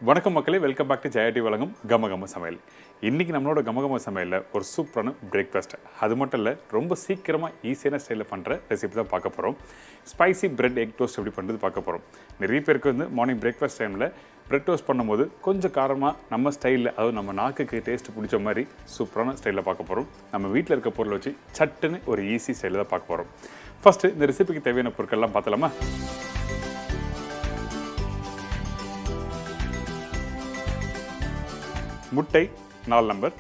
வணக்கம் மக்களே, welcome back to JayaTV வழங்கும் கம கம சமையல். இன்றைக்கி நம்மளோட கம கம சமையலில் ஒரு சூப்பரான பிரேக்ஃபாஸ்ட், அது மட்டும் இல்லை ரொம்ப சீக்கிரமாக ஈஸியான ஸ்டைலில் பண்ணுற ரெசிபி தான் பார்க்க போகிறோம். ஸ்பைசி பிரெட் எக் டோஸ்ட் எப்படி பண்ணுறது பார்க்க போகிறோம். நிறைய பேருக்கு வந்து மார்னிங் பிரேக்ஃபாஸ்ட் டைமில் பிரெட் டோஸ்ட் பண்ணும்போது கொஞ்சம் காரமாக நம்ம ஸ்டைலில், அதாவது நம்ம நாக்குக்கு டேஸ்ட் பிடிச்ச மாதிரி சூப்பரான ஸ்டைலில் பார்க்க போகிறோம். நம்ம வீட்டில் இருக்க பொருளை வச்சு சட்டுன்னு ஒரு ஈஸி ஸ்டைலில் தான் பார்க்க போகிறோம். ஃபஸ்ட்டு இந்த ரெசிபிக்கு தேவையான பொருட்கள்லாம் பார்த்தலாமா? முட்டை 4 நம்பர்,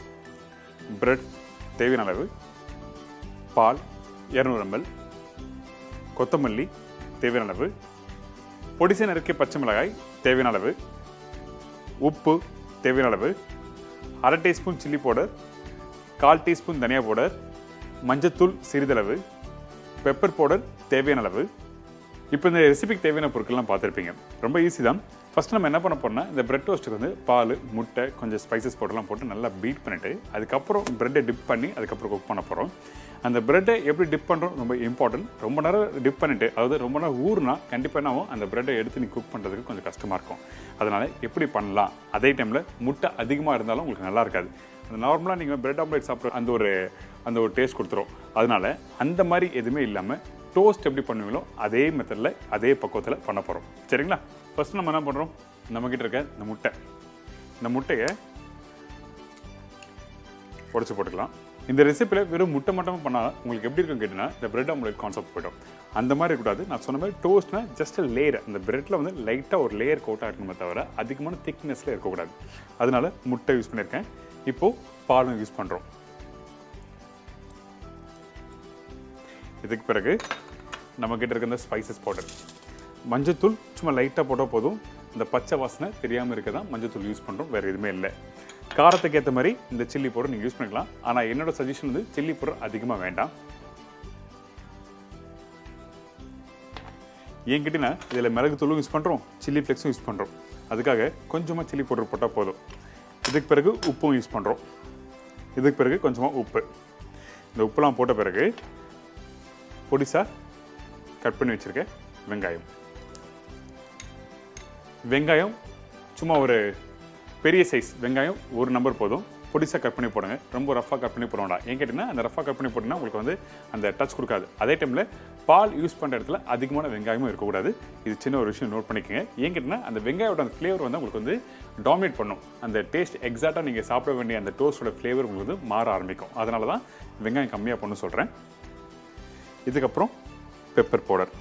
பிரெட் தேவையான அளவு, பால் 200 ml, கொத்தமல்லி தேவையான அளவு, பொடிசை நறுக்கிய பச்சை மிளகாய் தேவையான அளவு, உப்பு தேவையான அளவு, 1/2 டீஸ்பூன் சில்லி பவுடர், 1/4 டீஸ்பூன் தனியா பவுடர், மஞ்சத்தூள் சிறிதளவு, பெப்பர் பவுடர் தேவையான அளவு. இப்போ இந்த ரெசிபிக்கு தேவையான பொருட்கள்லாம் பார்த்துருப்பீங்க. ரொம்ப ஈஸி தான். ஃபஸ்ட்டு நம்ம என்ன பண்ண போறோம்னா, இந்த பிரெட் டோஸ்ட்டுக்கு வந்து பால், முட்டை, கொஞ்சம் ஸ்பைசஸ் பவுடர்லாம் போட்டு நல்லா பீட் பண்ணிவிட்டு அதுக்கப்புறம் பிரெட்டை டிப் பண்ணி அதுக்கப்புறம் குக் பண்ண போகிறோம். அந்த பிரெட்டை எப்படி டிப் பண்ணுறோம் ரொம்ப இம்பார்ட்டன்ட். ரொம்ப நேரம் டிப் பண்ணிவிட்டு, அதாவது ரொம்ப நேரம் ஊறுனா கண்டிப்பாக என்ன ஆகும், அந்த பிரெட்டை எடுத்து நீ குக் பண்ணுறதுக்கு கொஞ்சம் கஷ்டமாக இருக்கும். அதனால் எப்படி பண்ணலாம், அதே டைமில் முட்டை அதிகமாக இருந்தாலும் உங்களுக்கு நல்லா இருக்காது. அந்த நார்மலாக நீங்கள் பிரெட் ஆம்லேட் சாப்பிட்ற அந்த ஒரு டேஸ்ட் கொடுத்துரும். அதனால் அந்த மாதிரி எதுவுமே இல்லாமல் டோஸ்ட் எப்படி பண்ணுவீங்களோ அதே மெத்தடில் அதே பக்குவத்தில் பண்ண போகிறோம். சரிங்களா? ஃபஸ்ட்டு நம்ம என்ன பண்ணுறோம், நம்மக்கிட்ட இருக்க இந்த முட்டையை உடச்சி போட்டுக்கலாம். இந்த ரெசிப்பியில் வெறும் முட்டை மட்டும் பண்ணால் உங்களுக்கு எப்படி இருக்குன்னு கேட்டிங்கன்னா, இந்த பிரெட் ஆம்லேட் கான்செப்ட் போய்டும். அந்த மாதிரி இருக்கக்கூடாது. நான் சொன்ன மாதிரி டோஸ்ட்னா ஜஸ்ட் லேயர், அந்த பிரெட்டில் வந்து லைட்டாக ஒரு லேயர் கோட்டாக இருக்கணுமே தவிர அதிகமான திக்னஸில் இருக்கக்கூடாது. அதனால் முட்டை யூஸ் பண்ணியிருக்கேன். இப்போது பாலும் யூஸ் பண்ணுறோம். இதுக்கு பிறகு நம்மக்கிட்ட இருக்க இந்த ஸ்பைசஸ் பவுடர், மஞ்சத்தூள் சும்மா லைட்டாக போட்டால் போதும். இந்த பச்சை வாசனை தெரியாமல் இருக்க தான் மஞ்சத்தூள் யூஸ் பண்ணுறோம், வேறு எதுவுமே இல்லை. காரத்துக்கு ஏற்ற மாதிரி இந்த சில்லி பவுடர் நீங்கள் யூஸ் பண்ணிக்கலாம். ஆனால் என்னோட சஜஷன் வந்து சில்லி பவுடர் அதிகமாக வேண்டாம். ஏன் கேட்டிங்கன்னா, இதில் மிளகு தூளும் யூஸ் பண்ணுறோம், சில்லி ஃப்ளெக்ஸும் யூஸ் பண்ணுறோம். அதுக்காக கொஞ்சமாக சில்லி பவுடர் போட்டால் போதும். இதுக்கு பிறகு உப்பும் யூஸ் பண்ணுறோம். இதுக்கு பிறகு கொஞ்சமாக உப்பு. இந்த உப்புலாம் போட்ட பிறகு பொடிசாக கட் பண்ணி வச்சுருக்க வெங்காயம் சும்மா ஒரு பெரிய சைஸ் வெங்காயம் 1 நம்பர் போதும். பொடிசாக கட் பண்ணி போடுங்க. ரொம்ப ரஃபாக கட் பண்ணி போட வேண்டாம். ஏன் கேட்டிங்கன்னா, அந்த ரஃபாக கட் பண்ணி போட்டிங்கன்னா உங்களுக்கு வந்து அந்த டச் கொடுக்காது. அதே டைமில் பால் யூஸ் பண்ணுற இடத்துல அதிகமான வெங்காயமும் இருக்கக்கூடாது. இது சின்ன ஒரு விஷயம் நோட் பண்ணிக்கோங்க. ஏன் கேட்டிங்கன்னா, அந்த வெங்காயோட அந்த ஃப்ளேவர் வந்து உங்களுக்கு வந்து டாமினேட் பண்ணும். அந்த டேஸ்ட் எக்ஸாக்டாக நீங்கள் சாப்பிட வேண்டிய அந்த டோஸ்ட்டோட ஃப்ளேவர் உங்களுக்கு வந்து மாற ஆரம்பிக்கும். அதனால தான் வெங்காயம் கம்மியாக பண்ண சொல்கிறேன். இதுக்கப்புறம் பெப்பர் பவுடர்,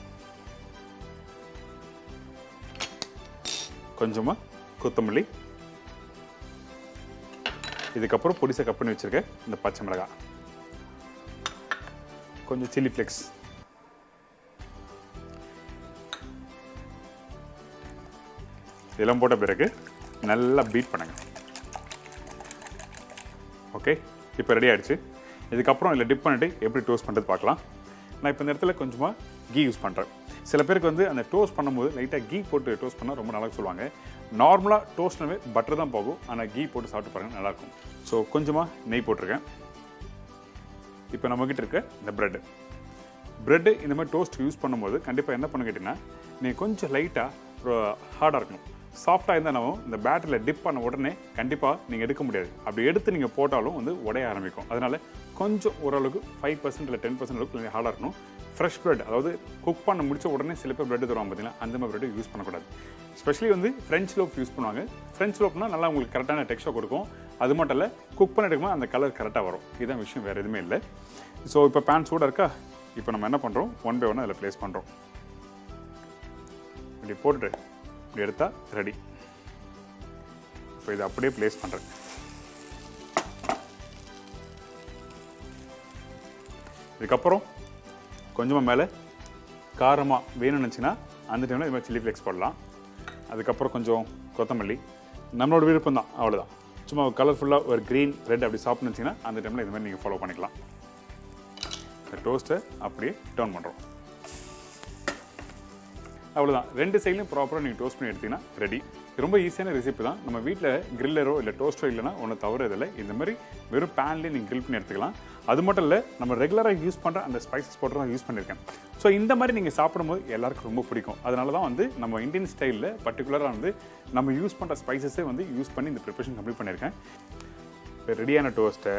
கொஞ்சமாக கொத்தமல்லி, இதுக்கப்புறம் பொடிசை கட் பண்ணி வச்சுருக்க இந்த பச்சை மிளகாய், கொஞ்சம் சில்லி ஃப்ளெக்ஸ், இதெல்லாம் போட்ட பிறகு நல்லா பீட் பண்ணுங்க. ஓகே, இப்போ ரெடி ஆகிடுச்சு. இதுக்கப்புறம் இதில் டிப் பண்ணிவிட்டு எப்படி டோஸ்ட் பண்ணுறது பார்க்கலாம். நான் இப்போ இந்த இடத்துல கொஞ்சமாக கீ யூஸ் பண்ணுறேன். சில பேருக்கு வந்து அந்த டோஸ்ட் பண்ணும்போது லைட்டாக கீ போட்டு டோஸ்ட் பண்ணால் ரொம்ப நல்லா சொல்லுவாங்க. நார்மலாக டோஸ்ட்னாவே பட்டர் தான் போகும், ஆனால் கீ போட்டு சாப்பிட்டு பாருங்கள் நல்லாயிருக்கும். ஸோ கொஞ்சமாக நெய் போட்டிருக்கேன். இப்போ நம்மக்கிட்ட இருக்க இந்த ப்ரெட்டு இந்த மாதிரி டோஸ்ட் யூஸ் பண்ணும்போது கண்டிப்பாக என்ன பண்ண கேட்டிங்கன்னா, நீங்கள் கொஞ்சம் லைட்டாக ஹார்டாக இருக்கணும். சாஃப்டாக இருந்தால் நம்ம இந்த பேட்டரில் டிப் பண்ண உடனே கண்டிப்பாக நீங்கள் எடுக்க முடியாது. அப்படி எடுத்து நீங்கள் போட்டாலும் வந்து உடைய ஆரம்பிக்கும். அதனால் கொஞ்சம் ஓரளவுக்கு 5% இல்லை 10% அளவுக்கு நீங்கள் ஹார்டாக இருக்கணும். ஃப்ரெஷ் ப்ரெட், அதாவது குக் பண்ண முடிச்ச உடனே சில பேர் ப்ரெட் தருவாங்க பார்த்தீங்கன்னா, அந்த மாதிரி ப்ரெட் யூஸ் பண்ணக்கூடாது. ஸ்பெஷலி வந்து ஃப்ரெஞ்ச் லோப் யூஸ் பண்ணுவாங்க. ஃப்ரெஞ்ச் லோப்னால் நல்லா உங்களுக்கு கரெக்டான டெக்ஸ்சர் கொடுக்கும். அது மட்டும் இல்லை, குக் பண்ண எடுக்கும்போது அந்த கலர் கரெக்டாக வரும். இதுதான் விஷயம், வேறு எதுவுமே இல்லை. ஸோ இப்போ பேன் சூடாக இருக்கா? இப்போ நம்ம என்ன பண்ணுறோம், 1 by 1 அதில் ப்ளேஸ் பண்ணுறோம். இப்படி போட்டுட்டு இப்படி எடுத்தால் ரெடி. இப்போ இதை அப்படியே ப்ளேஸ் பண்ணுறேன். இதுக்கப்புறம் கொஞ்சமாக மேலே காரமாக வேணும்னு நினச்சிங்கன்னா அந்த டைமில் இது மாதிரி சில்லி ஃப்ளெக்ஸ் போடலாம். அதுக்கப்புறம் கொஞ்சம் கொத்தமல்லி, நம்மளோட விருப்பம் தான், அவ்வளோதான். சும்மா கலர்ஃபுல்லாக ஒரு க்ரீன் ரெட் அப்படி சாப்பிட்ணுன்னு வச்சிங்கன்னா அந்த டைமில் இது மாதிரி நீங்கள் ஃபாலோ பண்ணிக்கலாம். இந்த டோஸ்ட்டை அப்படியே டர்ன் பண்ணுறோம். அவ்வளோதான். 2 சைட்லையும் ப்ராப்பராக நீங்கள் டோஸ்ட் பண்ணி எடுத்திங்கன்னா ரெடி. ரொம்ப ஈஸியான ரெசிபி தான். நம்ம வீட்டில் கிரில்லரோ இல்லை டோஸ்டரோ இல்லைனா ஒன்று தவறுதில்லை. இந்த மாதிரி வெறும் பேன்லேயே நீங்கள் கிரில் பண்ணி எடுத்துக்கலாம். அது மட்டும் இல்லை, நம்ம ரெகுலராக யூஸ் பண்ணுற அந்த ஸ்பைசஸ் பவுடர் தான் யூஸ் பண்ணியிருக்கேன். ஸோ இந்த மாதிரி நீங்கள் சாப்பிடும்போது எல்லாருக்கும் ரொம்ப பிடிக்கும். அதனால தான் வந்து நம்ம இந்தியன் ஸ்டைலில் பர்டிகுலராக வந்து நம்ம யூஸ் பண்ணுற ஸ்பைசஸே வந்து யூஸ் பண்ணி இந்த ப்ரிப்பரேஷன் கம்ப்ளீட் பண்ணியிருக்கேன். இப்போ ரெடியான டோஸ்ட்டை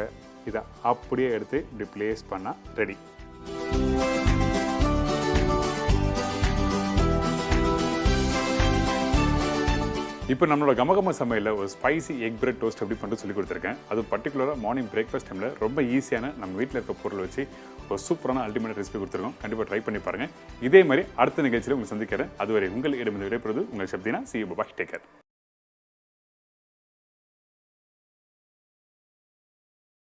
இதை அப்படியே எடுத்து இப்படி ப்ளேஸ் பண்ணால் ரெடி. இப்போ நம்மளோட கமகம சமையலில் ஒரு ஸ்பைசி எக் பிரெட் டோஸ்ட் எப்படி பண்ணுறது சொல்லி கொடுத்துருக்கேன். அது பர்டிகுலராக மார்னிங் பிரேக்ஃபாஸ்ட் டைமில் ரொம்ப ஈஸியான நம்ம வீட்டில் இருக்க பொருள் வச்சு ஒரு சூப்பரான அல்டிமேட் ரெசிபி கொடுத்துருக்கோம். கண்டிப்பாக ட்ரை பண்ணி பாருங்கள். இதே மாதிரி அடுத்த நிகழ்ச்சியில் உங்களை சந்திக்கிறேன். அதுவரை உங்கள் இடமிருந்து விடைபெறுவது உங்கள் சப்தினா. See you, bye, take care.